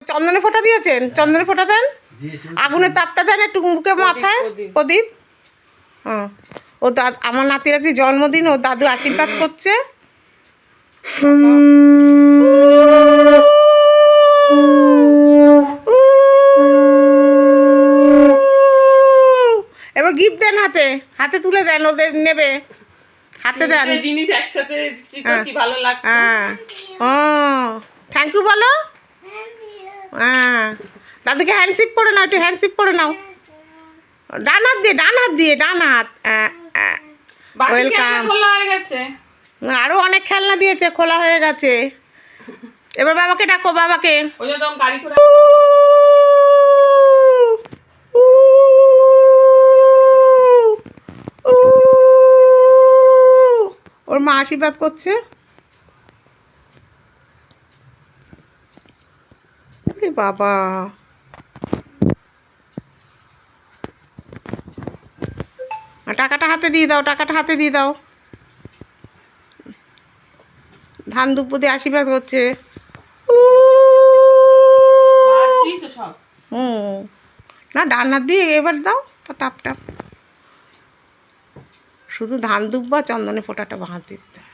চন্দনে ফোঁটা দিয়েছেন? চন্দনে ফোঁটা দেন, আগুনের তাপটা দেন একটু মুখে মাথায়। প্রদীপ। হ্যাঁ, ও আমার নাতির আজকে জন্মদিন, ও দাদু আশীর্বাদ করছে। এবার গিফট দেন, হাতে হাতে তুলে দেন, ওদের নেবে, হাতে দেন জিনিস একসাথে কি ভালো লাগছে। হ্যাঁ, ও থ্যাংক ইউ বলো। হ্যাঁ, দাদুকে হ্যান্ডশিপ করে নাও, একটু হ্যান্ডশিপ করে নাও, ডান হাত দিয়ে, ডান হাত দিয়ে, ডান হাত। ওয়েলকাম। খোলা হয়ে গেছে, আরো অনেক খেলনা দিয়েছে, খোলা হয়ে গেছে। এবার বাবাকে ডাকো, বাবাকে। ওই জন্য গাড়ি করে ওর মা আশীর্বাদ করছে। বাবা, টাকাটা হাতে দিয়ে দাও, টাকাটা হাতে দিয়ে দাও। ধান দুব্বো দিয়ে আশীর্বাদ করছে। হুম, না ডান হাত দিয়ে এবার দাও তাপ টাপ। শুধু ধান দুব্বা চন্দনে ফোঁটাটা বাঁ হাত দিয়ে দিতে হয়।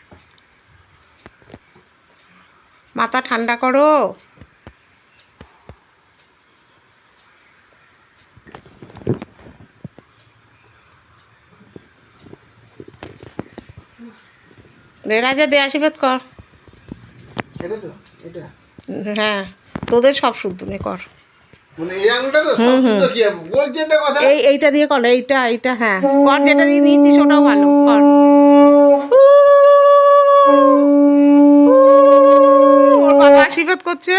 মাথা ঠান্ডা করো। রাজা দে, আশীর্বাদ কর। হ্যাঁ, তোদের সব শুদ্ধ নে কর। এইটা দিয়ে কর, এইটা হ্যাঁ কর, যেটা দিয়ে নিয়েছিস ওটাও ভালো কর। ওর বাবা আশীর্বাদ করছে।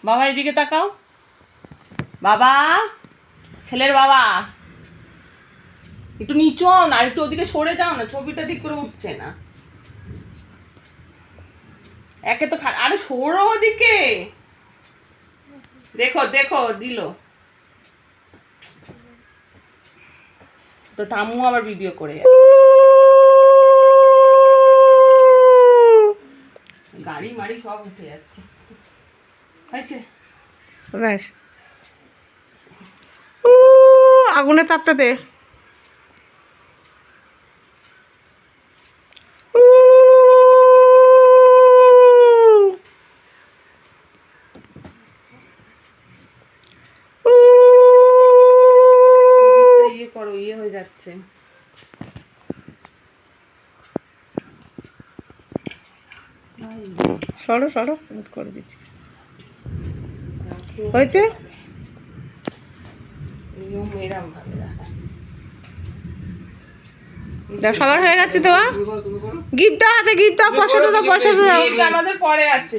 বাবা এদিকে তাকাও, বাবা, ছেলের বাবা একটু নিচু না, একটু ওদিকে সরে যাও না, ছবিটা ঠিক করে উঠছে না। একে তো আরে সরো ওদিকে, দেখো দেখো দিল তো ঠাম্মু আবার ভিডিও করে গাড়ি মাড়ি সব উঠে যাচ্ছে। হয়েছে ব্যাস, আগুনের তাপটা দে। ইয়ে করো, ইয়ে হয়ে যাচ্ছে। সরো সরো, করে দিচ্ছি। হয়েছে? সবার হয়ে গেছে দেওয়া। গিফট দাও হাতে, গিফট দাও, পয়সাটা দাও, পয়সাটা দাও। আমাদের পরে আছে।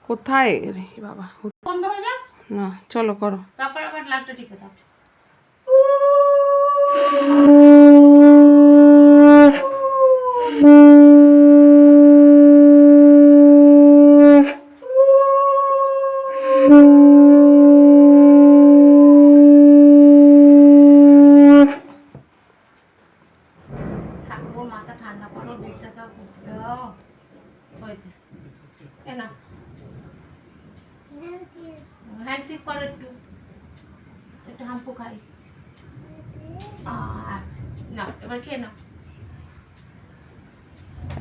কোথায় রে বাবা, বন্ধ হয়ে যাক না চলো করো, তারপর আবার লাইটটা টিপে দাও। ঠাকুর মাথা ঠান্ডা করো, বিলটা দাও, করতে দাও। হয়েছে, এ না হ্যান্ডশিপ করো, একটু একটু হাম্পু খাই। আচ্ছা না, এবার খেয়ে নাও।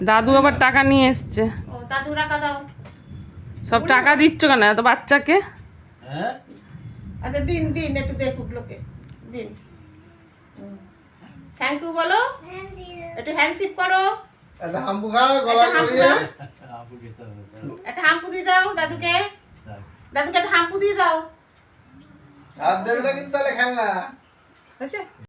দাদু আবার টাকা নিয়ে এসছে। ও দাদু টাকা দাও। সব টাকা দিচ্ছ কেন এত বাচ্চাকে? আচ্ছা দিন দিন, একটু দেখুক লোকে, দিন। থ্যাংক ইউ বলো, একটু হ্যান্ডশিপ করো, একটা হাম্পু দিয়ে দাও দাদুকে, দাদুকে একটা হাম্পু দিয়ে দাও। হাত দেবে না কিন্তু তাহলে খেলনা। আচ্ছা।